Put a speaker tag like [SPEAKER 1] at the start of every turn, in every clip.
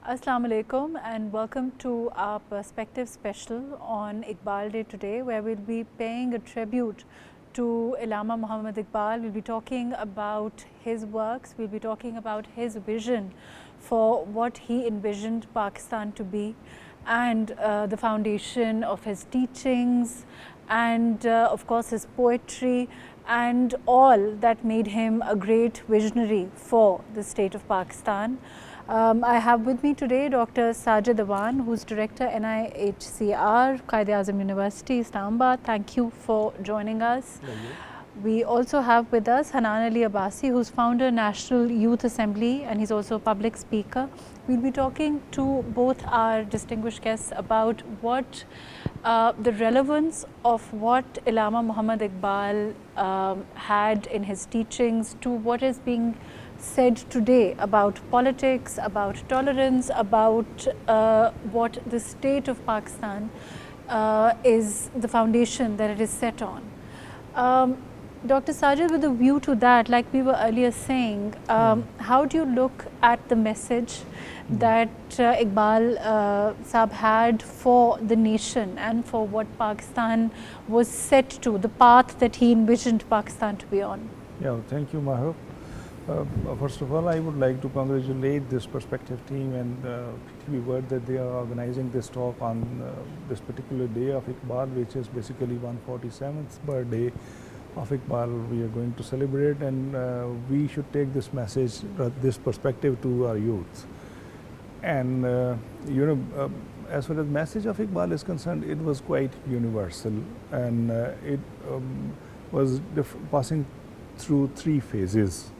[SPEAKER 1] Assalamu alaikum and welcome to our Perspective special on Iqbal Day today, where we'll be paying a tribute to Allama Muhammad Iqbal. We'll be talking about his works, we'll be talking about his vision for what he envisioned Pakistan to be, and the foundation of his teachings and of course his poetry and all that made him a great visionary for the state of Pakistan. I have with me today Dr. Sajid Awan, who is Director NIHCR, Quaid-e-Azam University, Islamabad. Thank you for joining us. We also have with us Hanan Ali Abbasi, who is founder National Youth Assembly, and he's also a public speaker. We'll be talking to both our distinguished guests about what the relevance of what Allama Muhammad Iqbal had in his teachings to what is being said today about politics, about tolerance, about what the state of Pakistan is, the foundation that it is set on. Dr. Sajid, with a view to that, like we were earlier saying, how do you look at the message that Iqbal Saab had for the nation and for what Pakistan was set to, the path that he envisioned Pakistan to be on?
[SPEAKER 2] Yeah, thank you, Mahrukh. First of all, I would like to congratulate this Perspective team and PTV World that they are organizing this talk on this particular day of Iqbal, which is basically 147th birthday of Iqbal we are going to celebrate, and we should take this message, this perspective to our youth. And as far as the message of Iqbal is concerned, it was quite universal, and it was passing through three phases.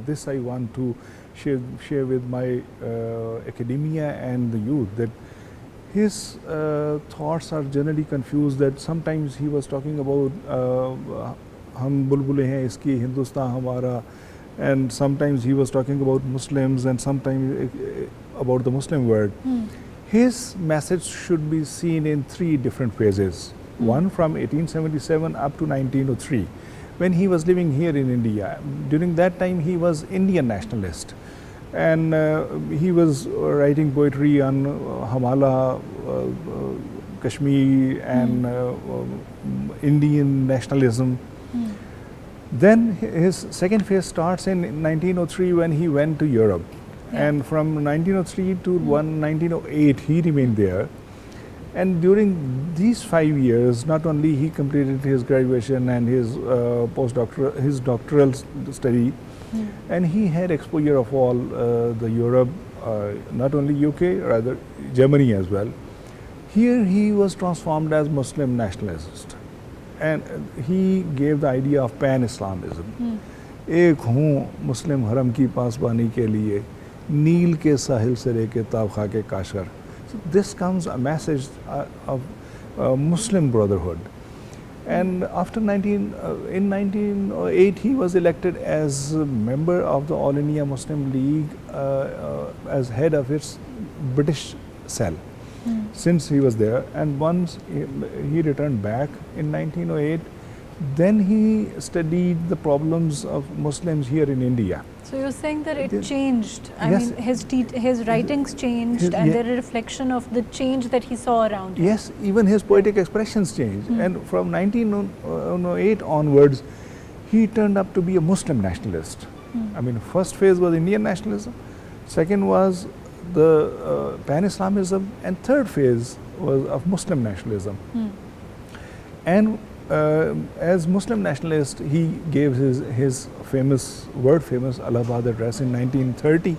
[SPEAKER 2] This I want to share with my academia and the youth, that his thoughts are generally confused, that sometimes he was talking about hum bulbule hain iski Hindustan hamara, and sometimes he was talking about Muslims, and sometimes about the Muslim world. His message should be seen in three different phases. One from 1877 up to 1903. When he was living here in India. During that time he was Indian nationalist, and he was writing poetry on Hamala, Kashmir and Indian nationalism. Then his second phase starts in 1903 when he went to Europe, and from 1903 to 1908 he remained there. And during these 5 years, not only he completed his graduation and his doctoral study, and he had exposure of all the Europe, not only UK, rather Germany as well. Here he was transformed as Muslim nationalist, and he gave the idea of pan-Islamism. एक हूँ मुस्लिम हरम की पासबानी के लिए, नील के साहिल से लेके ताबखा के काशर. This comes a message of Muslim brotherhood. And after in 1908 he was elected as a member of the All India Muslim League as head of its British cell since he was there. And once he returned back in 1908, then he studied the problems of Muslims here in India.
[SPEAKER 1] So you're saying that it changed. I mean, his writings changed, and they're a reflection of the change that he saw around him.
[SPEAKER 2] Yes, even his poetic expressions changed. And from 1908 onwards, he turned up to be a Muslim nationalist. I mean, first phase was Indian nationalism, second was the pan-Islamism, and third phase was of Muslim nationalism. And as Muslim nationalist, he gave his famous, world-famous Allahabad address in 1930.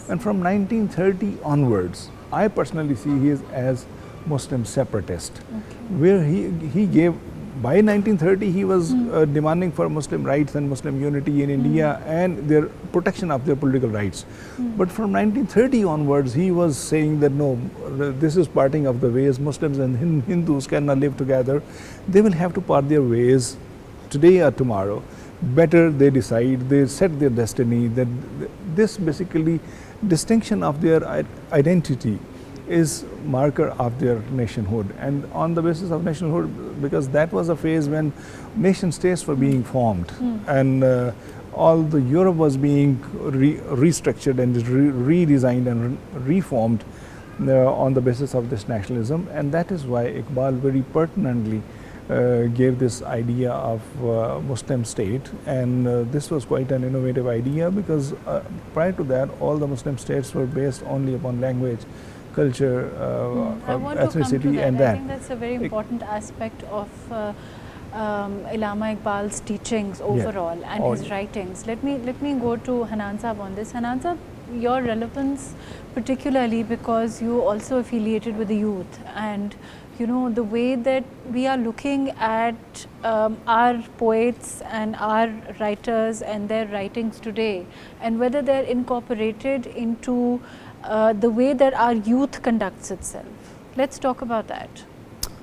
[SPEAKER 2] And from 1930 onwards, I personally see he as Muslim separatist, where he gave, by 1930 he was demanding for Muslim rights and Muslim unity in India and their protection of their political rights. But from 1930 onwards, he was saying that no, this is parting of the ways. Muslims and Hindus cannot live together. They will have to part their ways today or tomorrow. Better they decide, they set their destiny. That this basically distinction of their identity is marker of their nationhood, and on the basis of nationhood, because that was a phase when nation states were being formed, and all the Europe was being restructured and redesigned and reformed on the basis of this nationalism, and that is why Iqbal very pertinently gave this idea of Muslim state, and this was quite an innovative idea because prior to that all the Muslim states were based only upon language, culture, ethnicity, and that.
[SPEAKER 1] I think that's a very important aspect of Allama Iqbal's teachings overall and his writings. Let me go to Hanan Sahab on this. Hanan Sahab, your relevance, particularly because you also affiliated with the youth, and you know the way that we are looking at our poets and our writers and their writings today, and whether they're incorporated into the way that our youth conducts itself. Let's talk about that.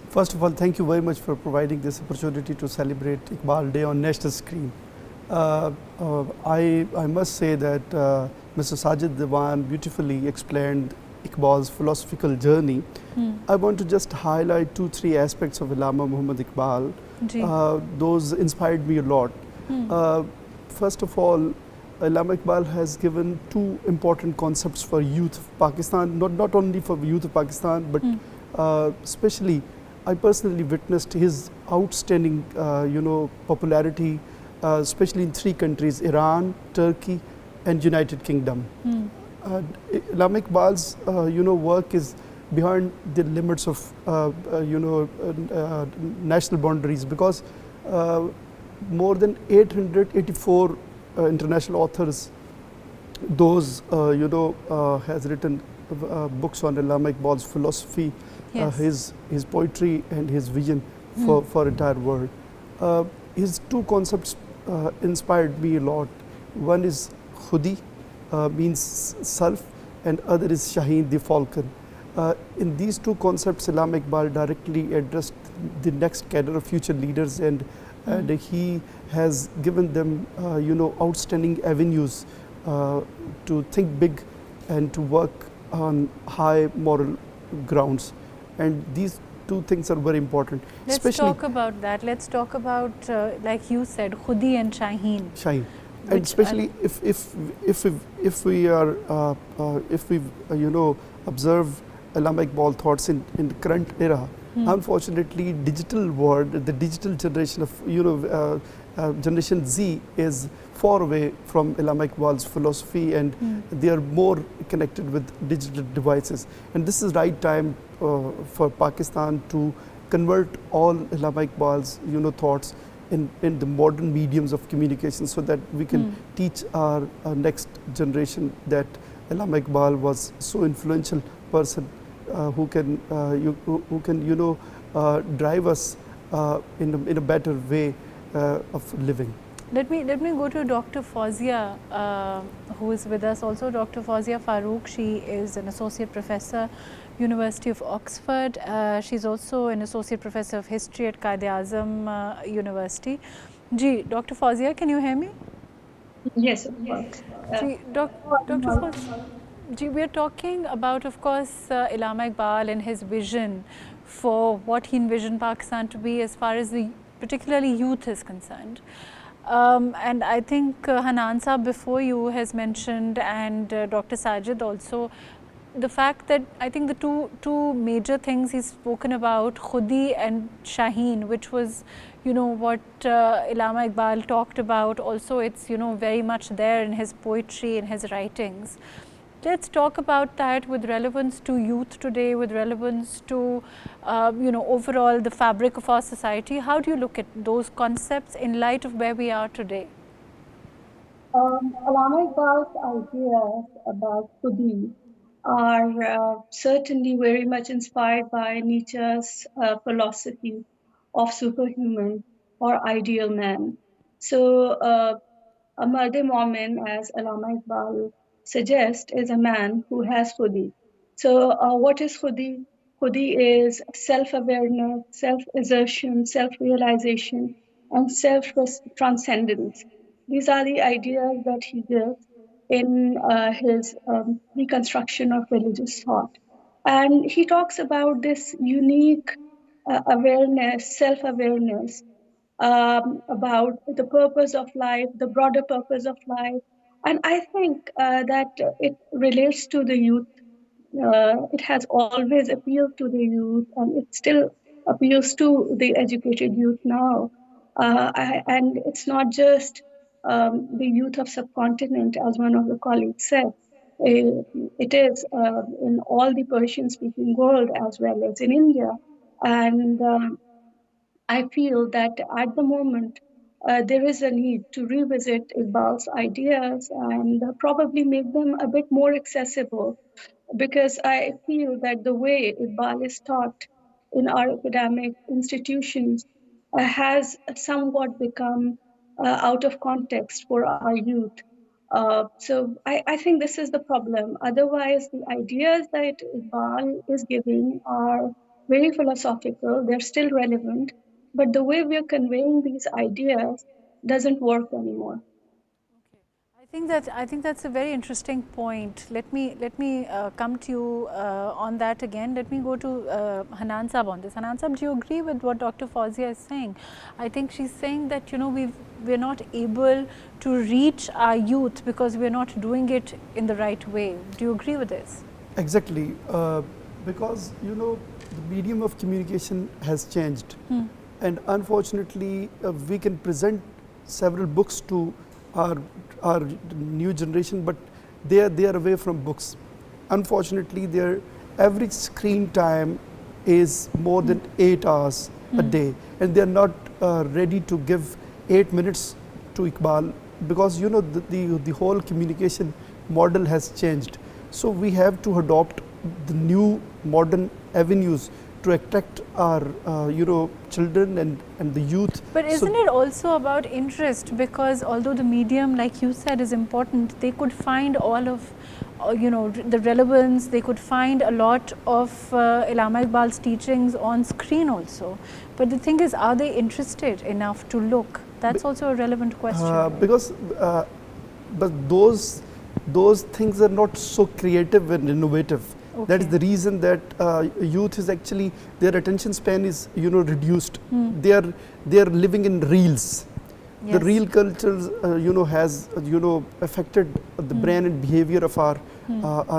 [SPEAKER 3] First of all, thank you very much for providing this opportunity to celebrate Iqbal Day on national screen. I must say that Mr. Sajid Awan beautifully explained Iqbal's philosophical journey. I want to just highlight 2-3 aspects of Allama Muhammad Iqbal. Those inspired me a lot. First of all, Allama Iqbal has given 2 important concepts for youth of Pakistan, not only for youth of Pakistan, but especially I personally witnessed his outstanding popularity, especially in 3 countries, Iran, Turkey and United Kingdom. Allama Iqbal's work is beyond the limits of national boundaries, because more than 884 international authors, those has written books on Allama Iqbal's philosophy, his poetry and his vision for entire world. His 2 concepts inspired me a lot. One is Khudi, means self, and other is Shaheen, the falcon. In these 2 concepts, Allama Iqbal directly addressed the next cadre of future leaders, and he has given them outstanding avenues to think big and to work on high moral grounds. And these 2 things are very important.
[SPEAKER 1] Let's talk about that. Let's talk about, like you said, Khudi and Shaheen.
[SPEAKER 3] Shaheen. And especially if we observe Allama Iqbal thoughts in the current era, unfortunately, digital world, the digital generation of Generation Z is far away from Allama Iqbal's philosophy, and they are more connected with digital devices. And this is right time for Pakistan to convert all Allama Iqbal's thoughts in the modern mediums of communication, so that we can teach our next generation that Allama Iqbal was so influential person who can drive us in a better way of living.
[SPEAKER 1] Let me go to Dr. Fouzia, who is with us also. Dr. Fouzia Farooq, she is an associate professor, University of Oxford. She's also an associate professor of history at Quaid-e-Azam University. Ji, Dr. Fouzia, can you hear me?
[SPEAKER 4] Yes, of course.
[SPEAKER 1] Dr. Fouzia, ji, we are talking about, of course, Allama Iqbal and his vision for what he envisioned Pakistan to be as far as the particularly youth is concerned. And I think Hanan Sahab before you has mentioned, and Dr. Sajid also, the fact that I think the two major things he's spoken about, Khudi and Shaheen, which was what Allama Iqbal talked about. Also, it's very much there in his poetry, in his writings. Let's talk about that with relevance to youth today, with relevance to overall the fabric of our society. How do you look at those concepts in light of where we are today?
[SPEAKER 4] Allama Iqbal's ideas about Khudi are certainly very much inspired by Nietzsche's philosophy of superhuman or ideal man. So a Mardeh Momin, as Allama Iqbal suggests, is a man who has Khudi. So what is Khudi? Khudi is self-awareness, self-assertion, self-realization, and self-transcendence. These are the ideas that he gives in his reconstruction of religious thought. And he talks about this unique awareness, self-awareness, about the purpose of life, the broader purpose of life. And I think that it relates to the youth. It has always appealed to the youth, and it still appeals to the educated youth now. And it's not just the youth of subcontinent, as one of the colleagues said. It is in all the Persian-speaking world as well as in India. And I feel that at the moment, there is a need to revisit Iqbal's ideas and probably make them a bit more accessible, because I feel that the way Iqbal is taught in our academic institutions has somewhat become out of context for our youth. So I think this is the problem. Otherwise, the ideas that Iqbal is giving are very philosophical, they're still relevant, but the way we're conveying these ideas doesn't work anymore.
[SPEAKER 1] I think that's a very interesting point. Let me come to you on that again. Let me go to Hanan Saab on this. Hanan Saab, do you agree with what Dr. Fouzia is saying? I think she's saying that we're not able to reach our youth because we're not doing it in the right way. Do you agree with this?
[SPEAKER 3] Exactly, because the medium of communication has changed, and unfortunately, we can present several books to our new generation, but they are away from books. Unfortunately, their average screen time is more than 8 hours a day, and they are not ready to give 8 minutes to Iqbal, because the whole communication model has changed. So we have to adopt the new modern avenues to attract our children and the youth.
[SPEAKER 1] But isn't it also about interest? Because although the medium, like you said, is important, they could find all of the relevance, they could find a lot of Allama Iqbal's teachings on screen also. But the thing is, are they interested enough to look? That's also a relevant question.
[SPEAKER 3] Because but those things are not so creative and innovative. Okay. That is the reason that youth is actually, their attention span is reduced. They are living in reels. Yes. The reel culture has affected the brain and behavior of our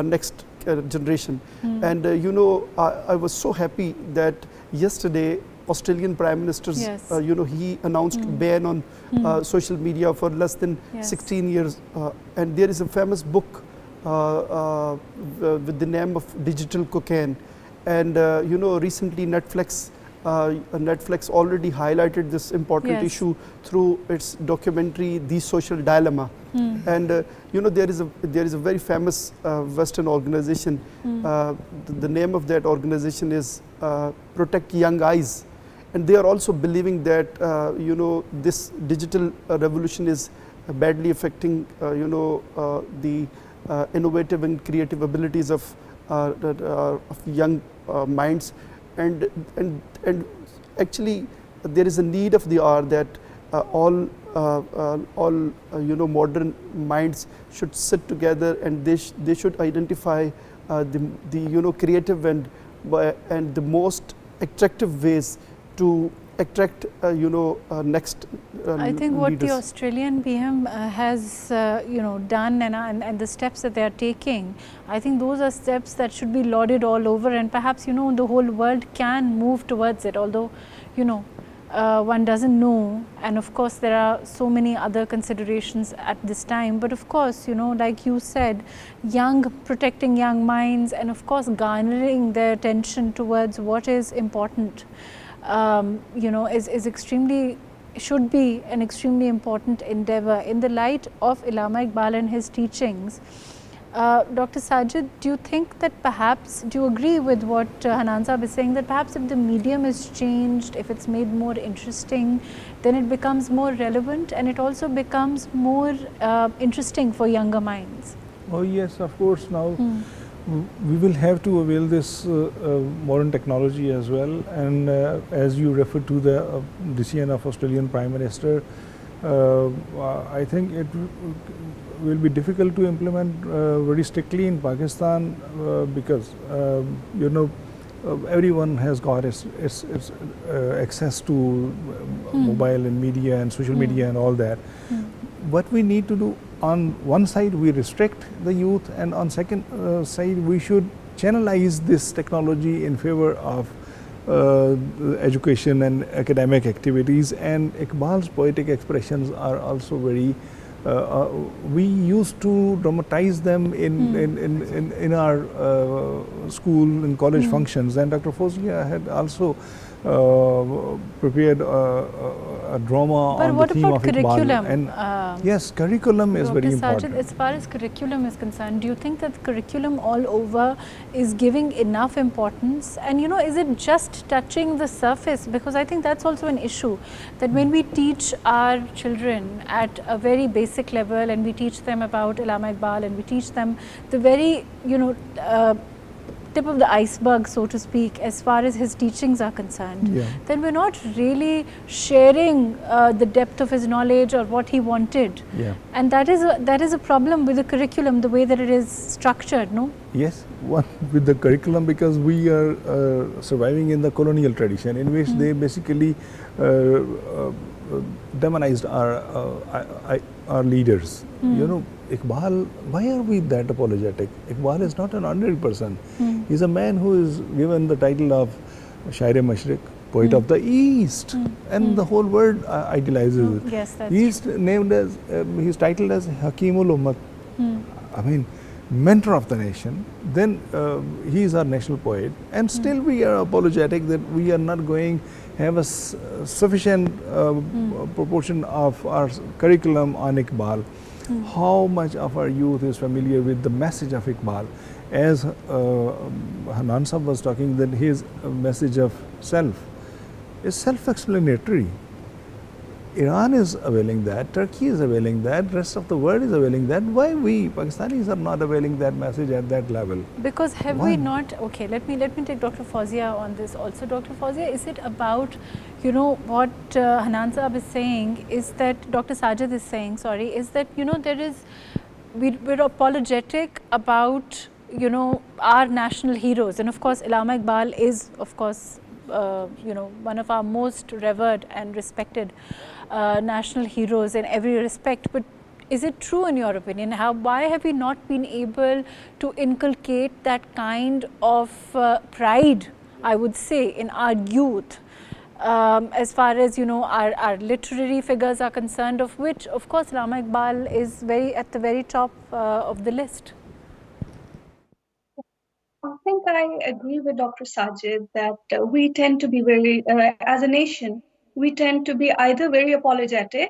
[SPEAKER 3] next generation. And I was so happy that yesterday Australian Prime Minister, yes. He announced ban on social media for less than 16 years. And there is a famous book with the name of Digital Cocaine, and recently Netflix already highlighted this important issue through its documentary The Social Dilemma. And there is a very famous Western organization. The name of that organization is Protect Young Eyes, and they are also believing that this digital revolution is badly affecting the innovative and creative abilities of young minds, and actually there is a need of the hour that all modern minds should sit together, and they should identify the creative and the most attractive ways to attract next
[SPEAKER 1] I think what
[SPEAKER 3] leaders.
[SPEAKER 1] The Australian PM has done and the steps that they are taking, I think those are steps that should be lauded all over, and perhaps the whole world can move towards it, although one doesn't know, and of course there are so many other considerations at this time. But of course, like you said, protecting young minds, and of course garnering their attention towards what is important, should be an extremely important endeavor in the light of Allama Iqbal and his teachings. Dr. Sajid, do you think that perhaps, do you agree with what Hanan Saab is saying, that perhaps if the medium is changed, if it's made more interesting, then it becomes more relevant and it also becomes more interesting for younger minds?
[SPEAKER 2] Oh yes, of course. Now we will have to avail this modern technology as well, and as you referred to the decision of Australian Prime Minister, I think it will be difficult to implement very strictly in Pakistan because everyone has got access to mobile and media and social media and all that. What we need to do, on one side we restrict the youth, and on second side we should channelize this technology in favor of education and academic activities. And Iqbal's poetic expressions are also very we used to dramatize them in our school and college functions, and Dr. Fouzia had also prepared a drama
[SPEAKER 1] but
[SPEAKER 2] on
[SPEAKER 1] what
[SPEAKER 2] the theme
[SPEAKER 1] about
[SPEAKER 2] of Iqbal.
[SPEAKER 1] curriculum?
[SPEAKER 2] And yes, curriculum is
[SPEAKER 1] Dr.
[SPEAKER 2] very
[SPEAKER 1] Sajid,
[SPEAKER 2] important.
[SPEAKER 1] as far as curriculum is concerned, do you think that curriculum all over is giving enough importance? And is it just touching the surface? Because I think that's also an issue, that when we teach our children at a very basic level and we teach them about Allama Iqbal and we teach them the very, tip of the iceberg, so to speak, as far as his teachings are concerned, then we're not really sharing the depth of his knowledge or what he wanted. And that is a problem with the curriculum, the way that it is structured, no?
[SPEAKER 2] Yes, one with the curriculum, because we are surviving in the colonial tradition in which they basically demonized our leaders. Iqbal, why are we that apologetic? Iqbal is not an ordinary person. He's a man who is given the title of Shair-e-Mashriq, poet of the East, and the whole world idealizes it.
[SPEAKER 1] Yes, that's
[SPEAKER 2] he's named as, he's titled as Hakimul Ummat. I mean, mentor of the nation. Then he is our national poet, and still we are apologetic that we are not going have a sufficient proportion of our curriculum on Iqbal. How much of our youth is familiar with the message of Iqbal? As Hanan Sahib was talking, that his message of self is self-explanatory. Iran is availing that, Turkey is availing that, rest of the world is availing that. Why we Pakistanis are not availing that message at that level?
[SPEAKER 1] Because have we not, okay, let me take Dr. Fouzia on this also. Dr. Fouzia, is it about, what Hanan Sahib is saying is that, Dr. Sajid is saying, sorry, is that, there is, we're apologetic about, our national heroes. And of course, Allama Iqbal is, of course, one of our most revered and respected national heroes in every respect. But is it true in your opinion? Why have we not been able to inculcate that kind of pride, I would say, in our youth, as far as our literary figures are concerned, of which of course Allama Iqbal is at the very top of the list?
[SPEAKER 4] I think I agree with Dr. Sajid that we tend to be very, as a nation, we tend to be either very apologetic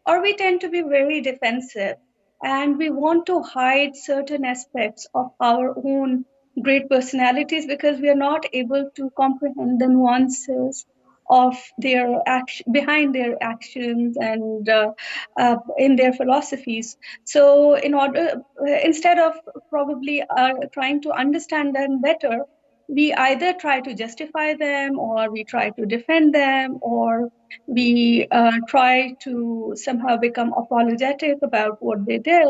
[SPEAKER 4] or we tend to be very defensive. And we want to hide certain aspects of our own great personalities because we are not able to comprehend the nuances of their action behind their actions and in their philosophies. So in order instead of probably trying to understand them better, we either try to justify them or we try to defend them or we try to somehow become apologetic about what they did.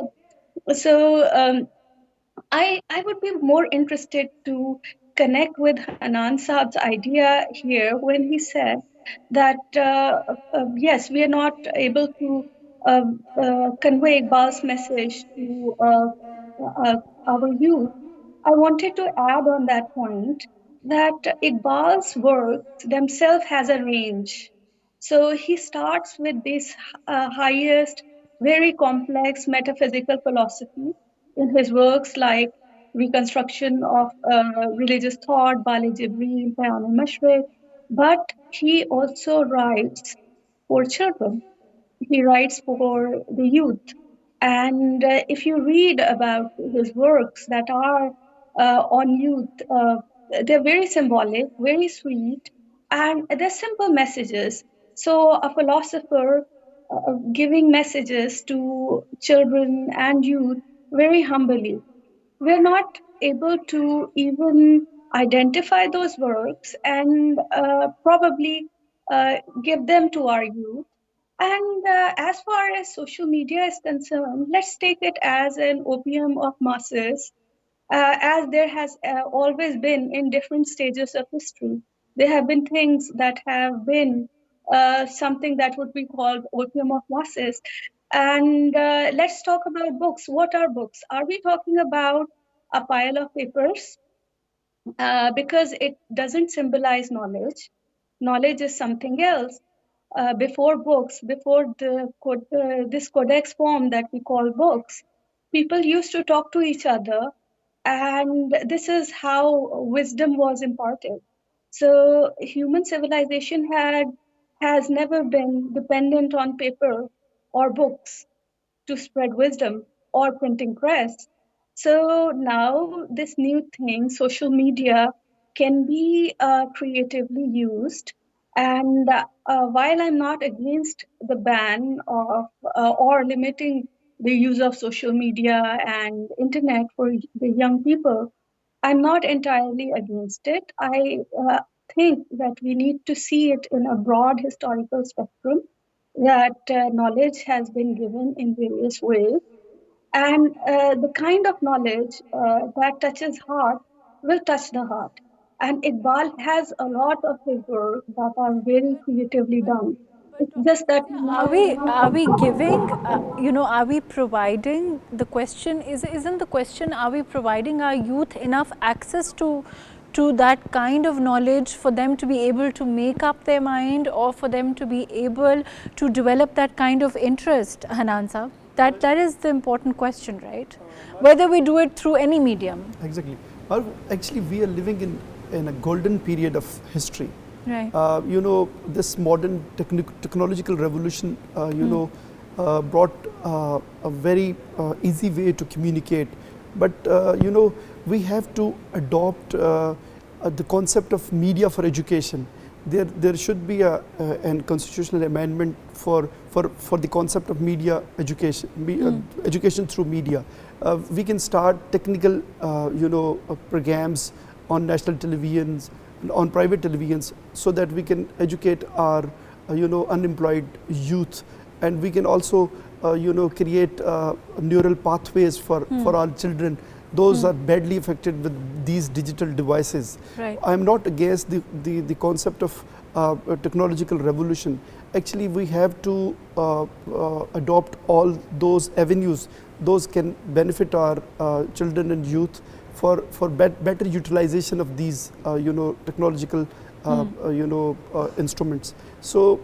[SPEAKER 4] So I would be more interested to connect with Hanan Saab's idea here when he said that yes, we are not able to convey Iqbal's message to our youth. I wanted to add on that point that Iqbal's works themselves has a range. So he starts with this highest, very complex metaphysical philosophy in his works like Reconstruction of Religious Thought, Bali Jibreel, Bayan al-Mashriq. But he also writes for children. He writes for the youth. And if you read about his works that are on youth, they're very symbolic, very sweet, and they're simple messages. So, a philosopher giving messages to children and youth very humbly. We're not able to even identify those works and probably give them to our youth. And as far as social media is concerned, let's take it as an opium of masses. as there has always been in different stages of history. There have been things that have been something that would be called opium of masses. And let's talk about books. What are books? Are we talking about a pile of papers? Because it doesn't symbolize knowledge. Knowledge is something else. Before books, before this codex form that we call books, people used to talk to each other, and this is how wisdom was imparted. So human civilization has never been dependent on paper or books to spread wisdom or printing press. So now this new thing, social media, can be creatively used. And while I'm not against the ban of or limiting the use of social media and internet for the young people, I'm not entirely against it. I think that we need to see it in a broad historical spectrum, that knowledge has been given in various ways. And the kind of knowledge that touches heart will touch the heart. And Iqbal has a lot of his work that are very creatively done. It's just that we
[SPEAKER 1] Are
[SPEAKER 4] not
[SPEAKER 1] we are we giving are we providing, the question isn't the question, are we providing our youth enough access to that kind of knowledge for them to be able to make up their mind, or for them to be able to develop that kind of interest, Hanan Saab? That is the important question, right? Whether we do it through any medium.
[SPEAKER 3] Exactly. Actually, we are living in a golden period of history.
[SPEAKER 1] Right.
[SPEAKER 3] This modern technological revolution, brought a very easy way to communicate. But, we have to adopt the concept of media for education. There should be a constitutional amendment for the concept of media education, education through media. We can start technical, programs on national televisions, on private televisions, so that we can educate our, unemployed youth, and we can also, create neural pathways for our children. Those are badly affected with these digital devices.
[SPEAKER 1] Right.
[SPEAKER 3] I'm not against the concept of technological revolution. Actually, we have to adopt all those avenues. Those can benefit our children and youth for better utilization of these technological instruments. So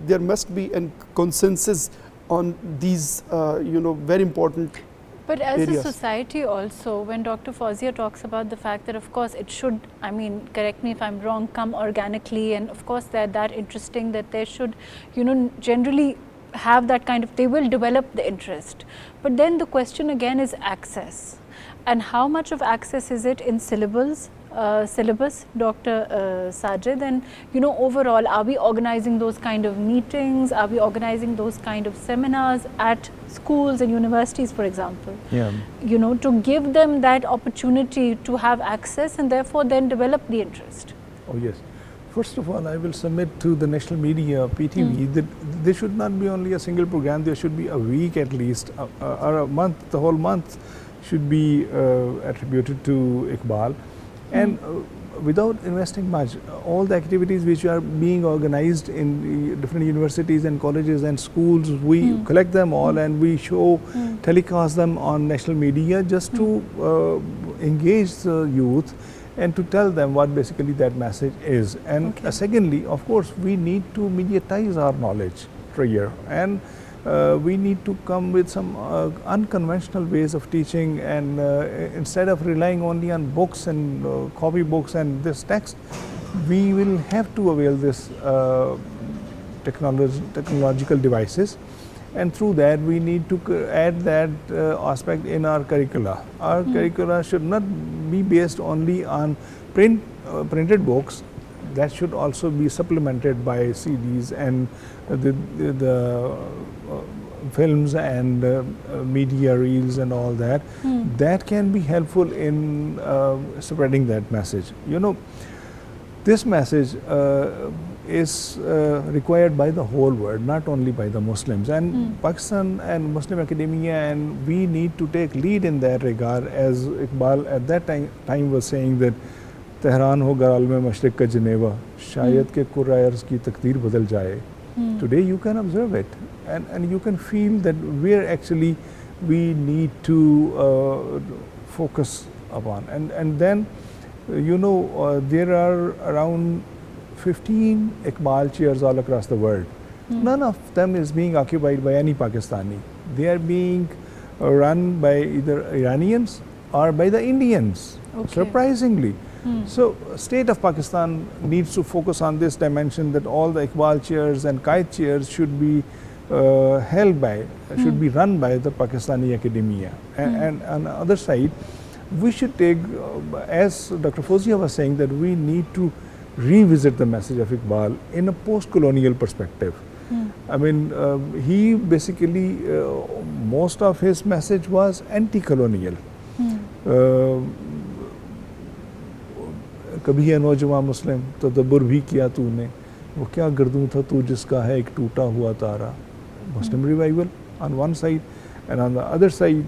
[SPEAKER 3] there must be a consensus on these very important
[SPEAKER 1] But as
[SPEAKER 3] areas.
[SPEAKER 1] a society also, when Dr. Fouzia talks about the fact that of course it should, I mean, correct me if I'm wrong, come organically, and of course they're that interesting that they should, generally have that kind of, they will develop the interest. But then the question again is access. And how much of access is it in syllabus, Dr. Sajid, and overall, are we organizing those kind of meetings? Are we organizing those kind of seminars at schools and universities, for example?
[SPEAKER 2] Yeah.
[SPEAKER 1] To give them that opportunity to have access and therefore then develop the interest.
[SPEAKER 2] Oh yes. First of all, I will submit to the national media, PTV, that there should not be only a single program. There should be a week at least, or a month. The whole month should be attributed to Iqbal. And without investing much, all the activities which are being organized in different universities and colleges and schools, we collect them all and we show, telecast them on national media just to engage the youth and to tell them what basically that message is. And secondly, of course, we need to mediatize our knowledge for a year. And we need to come with some unconventional ways of teaching, and instead of relying only on books and copy books and this text, we will have to avail this technological devices, and through that we need to add that aspect in our curricula. Our curricula should not be based only on printed books. That should also be supplemented by CDs and the films and media reels and all that. That can be helpful in spreading that message. This message is required by the whole world, not only by the Muslims. And Pakistan and Muslim academia, and we need to take lead in that regard. As Iqbal at that time was saying that Tehran hoga alme mashriq ka Geneva, shayad ke Qurayers ki takdir badal jaye. Today you can observe it, and you can feel that where actually we need to focus upon. And then, there are around 15 Iqbal chairs all across the world. None of them is being occupied by any Pakistani. They are being run by either Iranians or by the Indians, surprisingly. So, state of Pakistan needs to focus on this dimension, that all the Iqbal chairs and Qaid chairs should be should be run by the Pakistani academia. And on the other side, we should take, as Dr. Fouzia was saying, that we need to revisit the message of Iqbal in a post-colonial perspective. I mean, he basically, most of his message was anti-colonial. कभी है नौजवान मुस्लिम तदब्बुर भी किया तूने, वो क्या गर्दूं था तू जिसका है एक टूटा हुआ तारा. Muslim revival on one side, and on the other side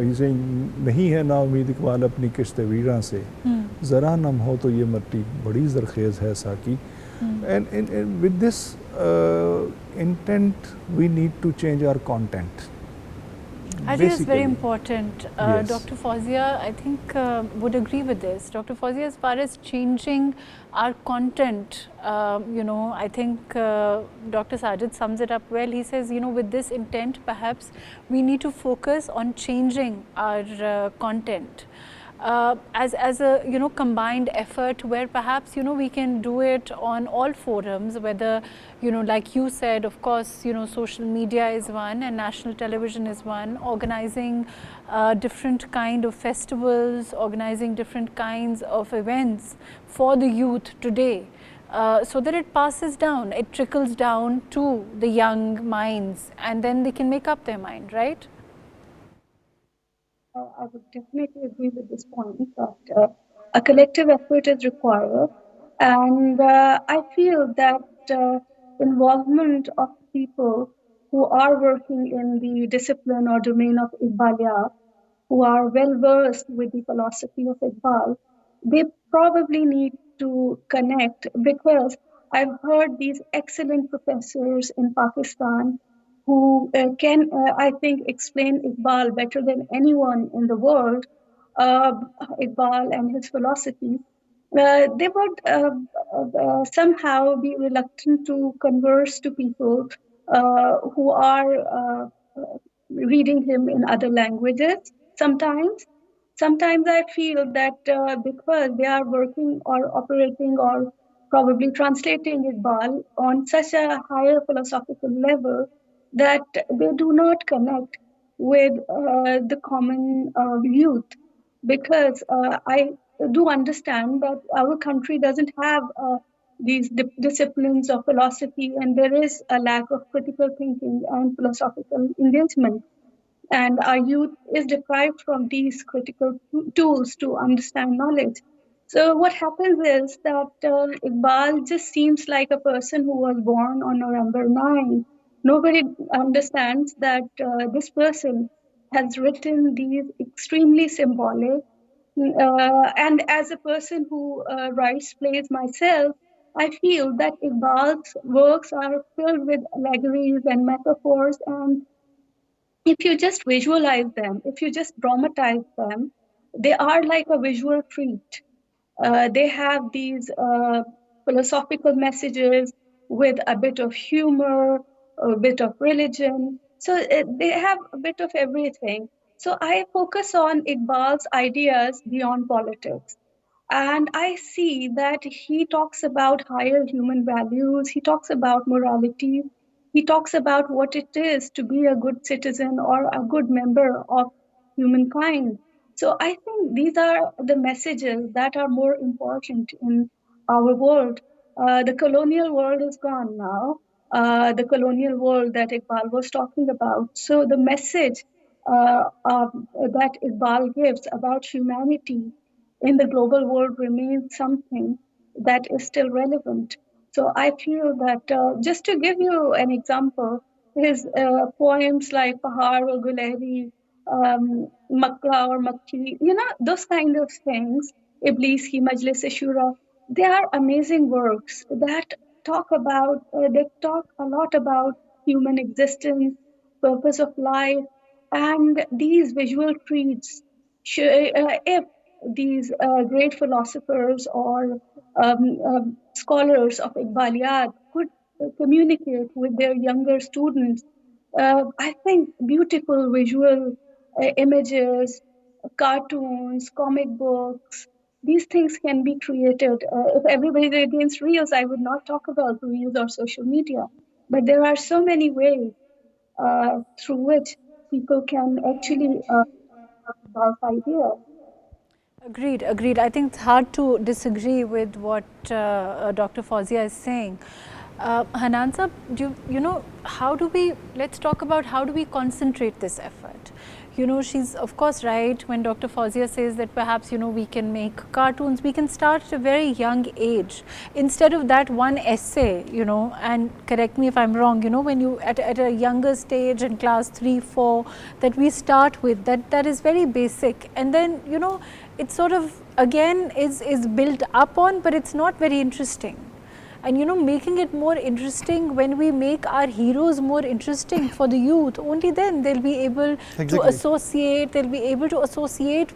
[SPEAKER 2] he's saying नहीं है ना उम्मीद इकबाल अपनी किश्ते वीरां से, ज़रा नम हो तो ये मट्टी बड़ी ज़रखेज़ है साकी. And with this intent we need to change our content.
[SPEAKER 1] I think it's very important.
[SPEAKER 2] Yes.
[SPEAKER 1] Dr. Fouzia, I think, would agree with this. Dr. Fouzia, as far as changing our content, I think Dr. Sajid sums it up well. He says, with this intent, perhaps we need to focus on changing our content. As a combined effort, where perhaps we can do it on all forums, whether like you said, of course social media is one and national television is one, organizing different kind of festivals, organizing different kinds of events for the youth today, so that it passes down, it trickles down to the young minds, and then they can make up their mind, right?
[SPEAKER 4] I would definitely agree with this point that a collective effort is required, and I feel that involvement of people who are working in the discipline or domain of Iqbaliyat, who are well versed with the philosophy of Iqbal, they probably need to connect, because I've heard these excellent professors in Pakistan who can, I think, explain Iqbal better than anyone in the world, Iqbal and his philosophy. They would somehow be reluctant to converse to people who are reading him in other languages sometimes. Sometimes I feel that because they are working or operating or probably translating Iqbal on such a higher philosophical level, that they do not connect with the common youth. Because I do understand that our country doesn't have these disciplines of philosophy, and there is a lack of critical thinking and philosophical engagement, and our youth is deprived from these critical tools to understand knowledge. So what happens is that Iqbal just seems like a person who was born on November 9. Nobody understands that this person has written these extremely symbolic, and as a person who writes plays myself, I feel that Iqbal's works are filled with allegories and metaphors, and if you just visualize them, if you just dramatize them, they are like a visual treat. They have these philosophical messages with a bit of humor, a bit of religion. So they have a bit of everything. So I focus on Iqbal's ideas beyond politics. And I see that he talks about higher human values, he talks about morality, he talks about what it is to be a good citizen or a good member of humankind. So I think these are the messages that are more important in our world. The colonial world is gone now, the colonial world that Iqbal was talking about. So the message that Iqbal gives about humanity in the global world remains something that is still relevant. So I feel that just to give you an example, his poems like Pahar or Gulehri, Makka or Makki, those kind of things, Iblis ki Majlis Shura, they are amazing works that they talk a lot about human existence, purpose of life, and these visual treats. If these great philosophers or scholars of Iqbaliyat could communicate with their younger students, I think beautiful visual images, cartoons, comic books, these things can be created. If everybody is against reels, I would not talk about reels or social media. But there are so many ways through which people can actually about ideas.
[SPEAKER 1] Agreed, agreed. I think it's hard to disagree with what Dr. Fouzia is saying. Hanan sir, how do we, let's talk about how do we concentrate this effort? She's of course right when Dr. Fouzia says that perhaps, we can make cartoons, we can start at a very young age. Instead of that one essay, and correct me if I'm wrong, when you, at a younger stage in class 3, 4, that we start with, that is very basic. And then, it sort of, again, is built up on, but it's not very interesting. And making it more interesting, when we make our heroes more interesting for the youth, only then they'll be able to associate,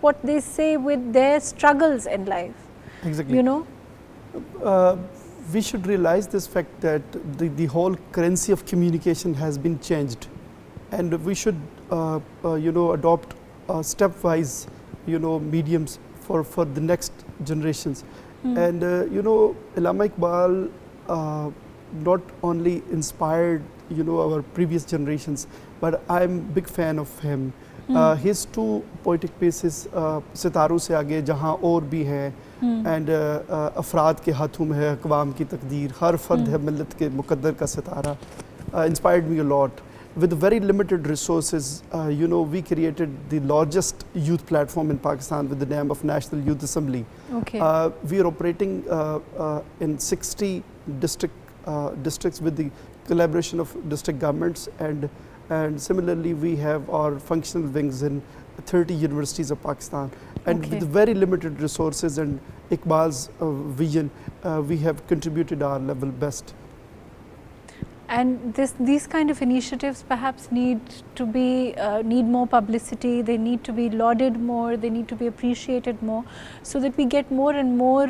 [SPEAKER 1] what they say with their struggles in life.
[SPEAKER 3] Exactly. We should realize this fact that the whole currency of communication has been changed, and we should adopt stepwise mediums for the next generations. And Allama Iqbal not only inspired our previous generations, but I'm a big fan of him. His two poetic pieces, सितारों से आगे जहाँ और भी हैं, and अफराद के हाथों में है अक़वाम की तकदीर, हर फर्द है मिल्लत के मुक़द्दर का सितारा, inspired me a lot. With very limited resources, we created the largest youth platform in Pakistan with the name of National Youth Assembly.
[SPEAKER 1] Okay.
[SPEAKER 3] We are operating in 60 districts with the collaboration of district governments, and similarly we have our functional wings in 30 universities of Pakistan. And with very limited resources and Iqbal's vision, we have contributed our level best.
[SPEAKER 1] And these kind of initiatives perhaps need more publicity, they need to be lauded more, they need to be appreciated more, so that we get more and more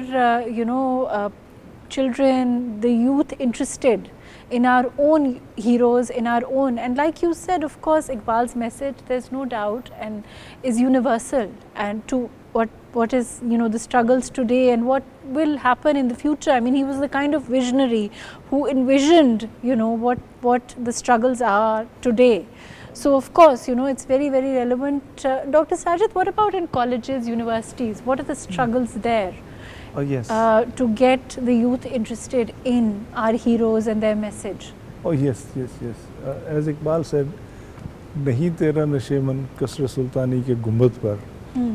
[SPEAKER 1] children, the youth interested in our own heroes, in our own. And like you said, of course, Iqbal's message, there's no doubt, and is universal, and to what is the struggles today and what will happen in the future. I mean, he was the kind of visionary who envisioned what the struggles are today. So of course, it's very, very relevant. Dr. Sajid, what about in colleges, universities? What are the struggles there?
[SPEAKER 2] Oh yes.
[SPEAKER 1] To get the youth interested in our heroes and their message?
[SPEAKER 2] Oh yes. As Iqbal said, नहीं तेरा नशेमन कसर सुल्तानी के गुंबद पर,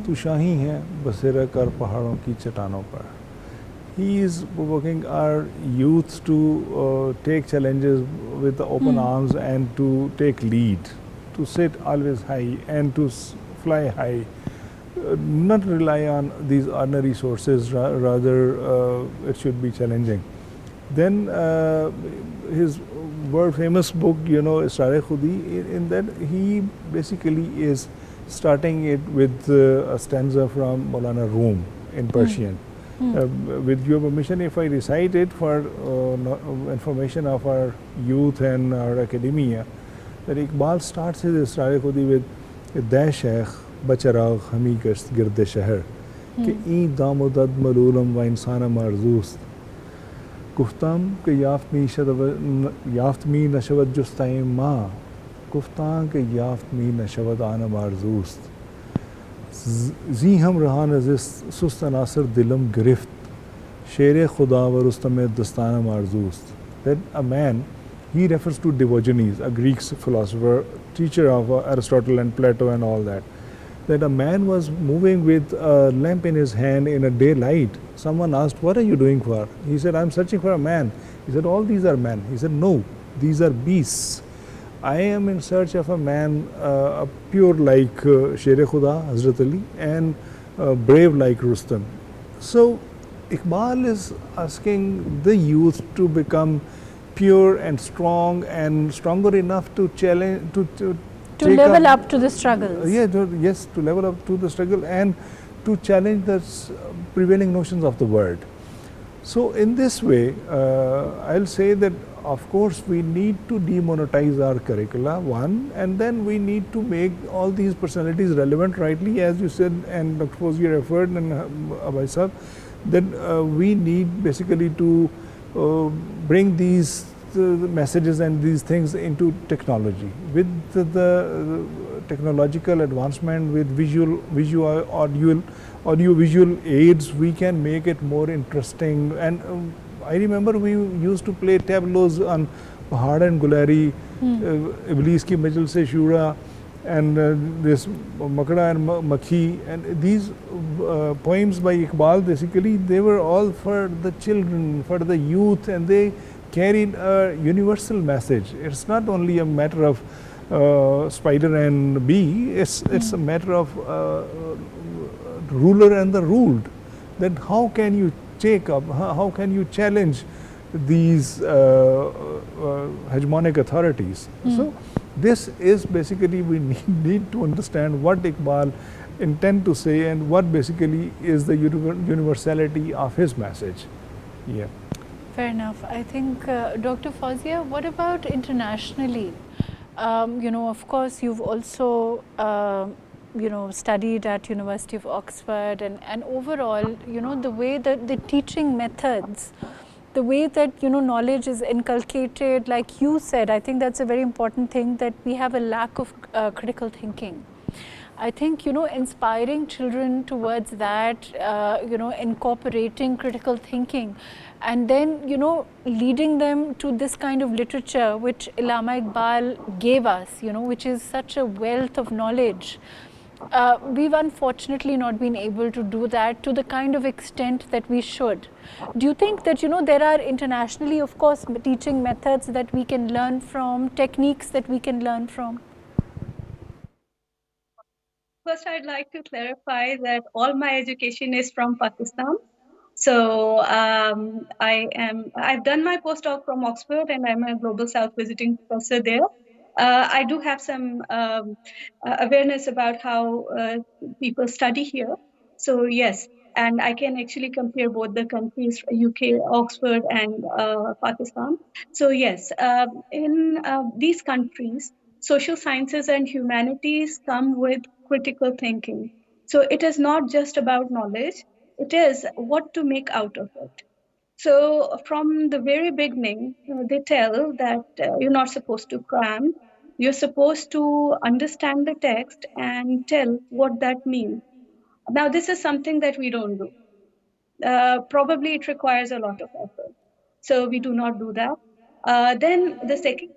[SPEAKER 2] तू शाही है बसेरा कर पहाड़ों की चट्टानों पर. He is provoking our youth to take challenges with open arms and to take lead, to sit always high and to fly high, not rely on these ordinary sources, rather it should be challenging. Then his world famous book, Israr Khudi, in that he basically is starting it with a stanza from Maulana Room in Persian. With your permission, if I recite it for information of our youth and our academia, that Iqbal starts his Israr Khudi with Dah Sheikh Bacharagh Hami Gasht Girde Shahr कि ई दामोदद मलूलम व इंसान मारजूस्त गुफ्ताम के याफ्त मी नशवत जुस्ताए माँ गुफ्तां के याफ्त मी नशवत आना मारजूस्त जी हम रहा नजिस्त सुस्त नासर दिलम गिरफ्त शेर खुदा व रुस्तम दस्ताना मारजूस्त. That a man, he refers to Diogenes, a Greek philosopher, teacher of Aristotle and Plato and all that. that a man was moving with a lamp in his hand in a daylight. Someone asked, "What are you doing for?" He said, "I'm searching for a man." He said, "All these are men." He said, "No, these are beasts. I am in search of a man, pure like Sher Khuda, Hazrat Ali, and brave like Rustam." So Iqbal is asking the youth to become pure and strong and stronger enough to challenge,
[SPEAKER 1] to level up to the struggles.
[SPEAKER 2] Yes, to level up to the struggle and to challenge the prevailing notions of the world. So in this way, I'll say that of course we need to demonetize our curricula, one, and then we need to make all these personalities relevant, rightly as you said, and Dr. Fouzia referred, and Abai Sahab, that we need basically to bring these messages and these things into technology. With the technological advancement, with audio visual aids, we can make it more interesting. And I remember we used to play tableaus on Pahad and Gulari, Iblis ki Majal se Shura, and this Makda and Makhi, and these poems by Iqbal, basically they were all for the children, for the youth, and they carried a universal message. It's not only a matter of spider and bee, it's a matter of ruler and the ruled. That how can you take up, how can you challenge these hegemonic authorities? So this is basically, we need to understand what Iqbal intend to say and what basically is the universality of his message. Yeah.
[SPEAKER 1] Fair enough. I think, Dr. Fouzia, what about internationally? Of course, you've also, studied at University of Oxford, and overall, the way that the teaching methods, the way that, knowledge is inculcated, like you said, I think that's a very important thing, that we have a lack of critical thinking. I think, inspiring children towards that, incorporating critical thinking, and then, leading them to this kind of literature which Allama Iqbal gave us, which is such a wealth of knowledge. We've unfortunately not been able to do that to the kind of extent that we should. Do you think that, there are internationally, of course, teaching methods that we can learn from, techniques that we can learn from?
[SPEAKER 4] First, I'd like to clarify that all my education is from Pakistan. So I've done my postdoc from Oxford, and I'm a Global South visiting professor there. I do have some awareness about how people study here. So yes, and I can actually compare both the countries, UK, Oxford, and Pakistan. So yes, in these countries, social sciences and humanities come with critical thinking. So it is not just about knowledge, it is what to make out of it. So from the very beginning, they tell that you're not supposed to cram. You're supposed to understand the text and tell what that means. Now, this is something that we don't do. Probably it requires a lot of effort. So we do not do that. Then the second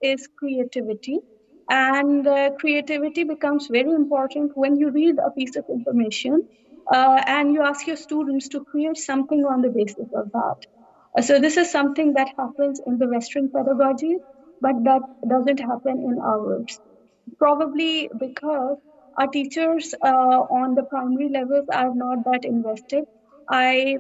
[SPEAKER 4] is creativity. And creativity becomes very important when you read a piece of information and you ask your students to create something on the basis of that. So this is something that happens in the Western pedagogy, but that doesn't happen in ours. Probably because our teachers on the primary levels are not that invested. I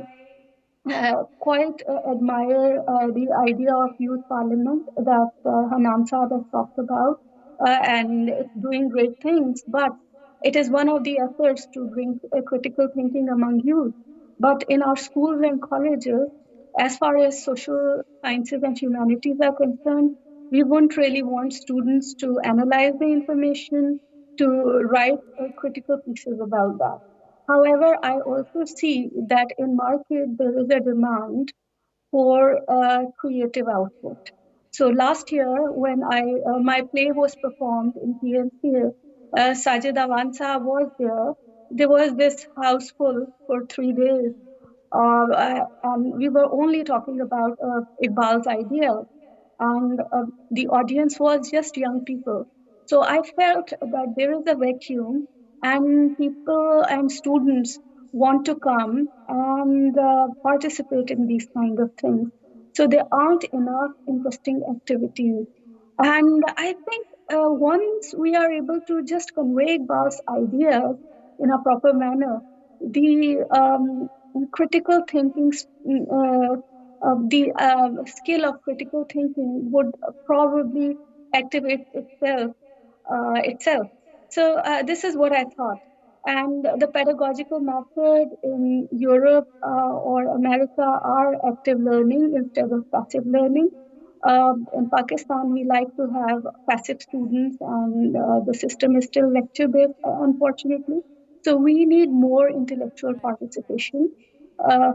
[SPEAKER 4] quite admire the idea of youth parliament that Hanan Saab has talked about, and it's doing great things. But it is one of the efforts to bring critical thinking among youth. But in our schools and colleges, as far as social sciences and humanities are concerned, we wouldn't really want students to analyze the information, to write critical pieces about that. However, I also see that in market there is a demand for creative output. So last year, when my play was performed in PNC, Sajid Awan was there. There was this house full for 3 days, and we were only talking about Iqbal's idea, and the audience was just young people. So I felt that there is a vacuum, and people and students want to come and participate in these kind of things. So there aren't enough interesting activities. And I think once we are able to just convey Iqbal's ideas in a proper manner, the critical thinking, the skill of critical thinking would probably activate itself. So this is what I thought. And the pedagogical method in Europe or America are active learning instead of passive learning. In Pakistan, we like to have passive students, and the system is still lecture based, unfortunately. So we need more intellectual participation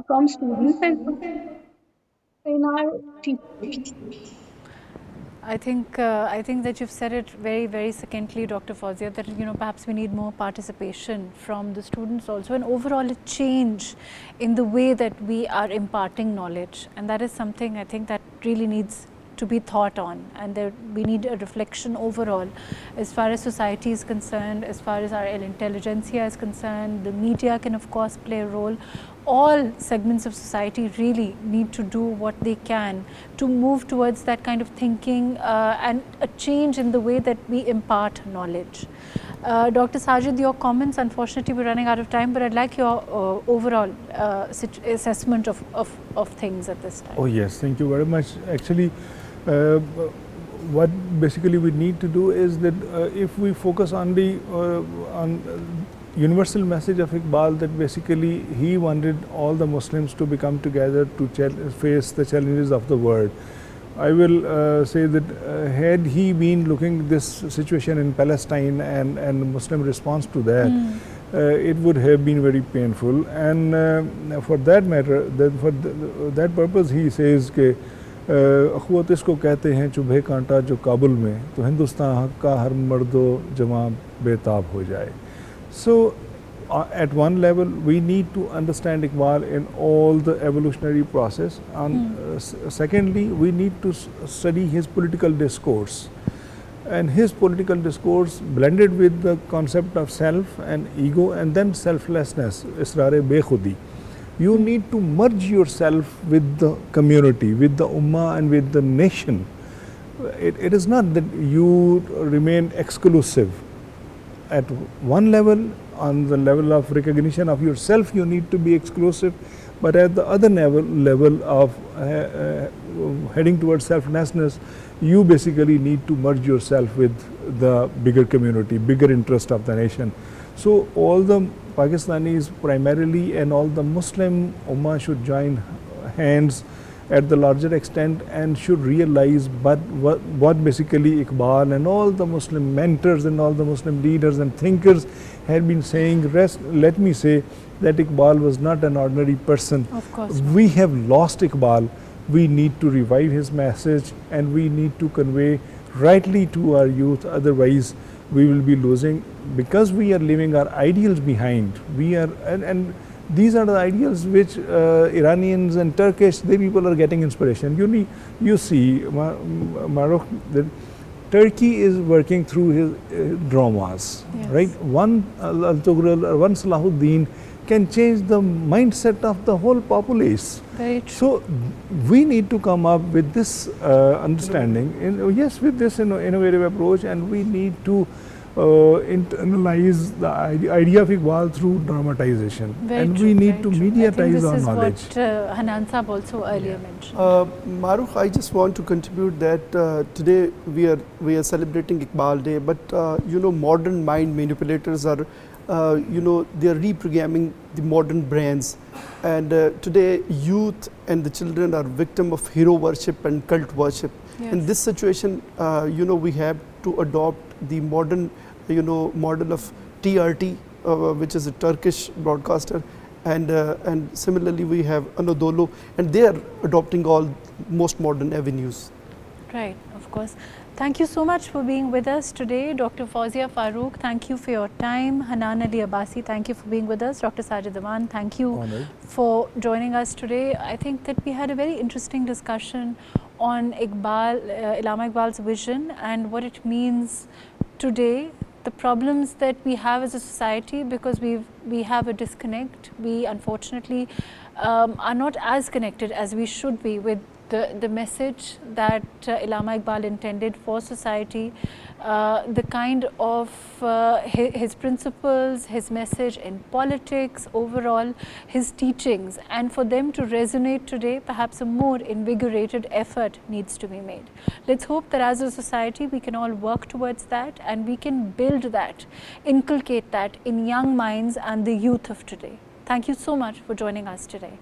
[SPEAKER 4] from students and in our teachers.
[SPEAKER 1] I think that you've said it very succinctly, Dr. Fouzia, that perhaps we need more participation from the students also, and overall a change in the way that we are imparting knowledge, and that is something I think that really needs to be thought on, and we need a reflection overall as far as society is concerned, as far as our intelligentsia is concerned. The media can of course play a role. All segments of society really need to do what they can to move towards that kind of thinking and a change in the way that we impart knowledge. Dr. Sajid, your comments, unfortunately we're running out of time, but I'd like your overall assessment of things at this time.
[SPEAKER 2] Oh yes, thank you very much. Actually, what basically we need to do is that if we focus on the universal message of Iqbal, that basically he wanted all the Muslims to become together to face the challenges of the world. I will say that had he been looking this situation in Palestine and Muslim response to that, it would have been very painful. And for that matter, for that purpose, he says कि अख़ुवत इसको कहते हैं चुभे कांटा जो काबुल में, तो हिंदुस्तान का हर मर्दो जवां बेताब हो जाए. So at one level we need to understand Iqbal in all the evolutionary process, and secondly we need to study his political discourse, and his political discourse blended with the concept of self and ego and then selflessness, israr-e bekhudi. You need to merge yourself with the community, with the ummah and with the nation. It is not that you remain exclusive. At one level, on the level of recognition of yourself, you need to be exclusive, but at the other level of heading towards selflessness, you basically need to merge yourself with the bigger community, bigger interest of the nation. So all the Pakistanis primarily and all the Muslim Ummah should join hands at the larger extent and should realize what basically Iqbal and all the Muslim mentors and all the Muslim leaders and thinkers had been saying. Let me say that Iqbal was not an ordinary person.
[SPEAKER 1] Of course.
[SPEAKER 2] We have lost Iqbal. We need to revive his message and we need to convey rightly to our youth, otherwise we will be losing, because we are leaving our ideals behind. We are and these are the ideals which Iranians and Turkish people are getting inspiration. You see, Mahrukh, that Turkey is working through his dramas,
[SPEAKER 1] yes.
[SPEAKER 2] Right? One Al-Tughril or one Salahuddin can change the mindset of the whole populace.
[SPEAKER 1] Very true.
[SPEAKER 2] So we need to come up with this understanding, yes, with this innovative approach, and we need to internalize the idea of Iqbal through dramatization.
[SPEAKER 1] Very
[SPEAKER 2] and
[SPEAKER 1] true,
[SPEAKER 2] we need
[SPEAKER 1] very
[SPEAKER 2] to
[SPEAKER 1] true.
[SPEAKER 2] mediatize our knowledge.
[SPEAKER 1] This is what Hanan Saab also earlier mentioned.
[SPEAKER 3] Mahrukh, I just want to contribute that today we are celebrating Iqbal Day, but modern mind manipulators are they are reprogramming the modern brains, and today youth and the children are victim of hero worship and cult worship.
[SPEAKER 1] Yes.
[SPEAKER 3] In this situation, we have to adopt the modern model of TRT, which is a Turkish broadcaster, and similarly we have Anadolu, and they are adopting all most modern avenues.
[SPEAKER 1] Right, of course. Thank you so much for being with us today. Dr. Fouzia Farooq, thank you for your time. Hanan Ali Abbasi, thank you for being with us. Dr. Sajid Awan, thank you
[SPEAKER 2] Honored.
[SPEAKER 1] for joining us today. I think that we had a very interesting discussion on Allama Iqbal's vision and what it means today the problems that we have as a society, because we have a disconnect. We unfortunately are not as connected as we should be with the message that Allama Iqbal intended for society, the kind of his principles, his message in politics, overall his teachings, and for them to resonate today, perhaps a more invigorated effort needs to be made. Let's hope that as a society we can all work towards that, and we can build that, inculcate that in young minds and the youth of today. Thank you so much for joining us today.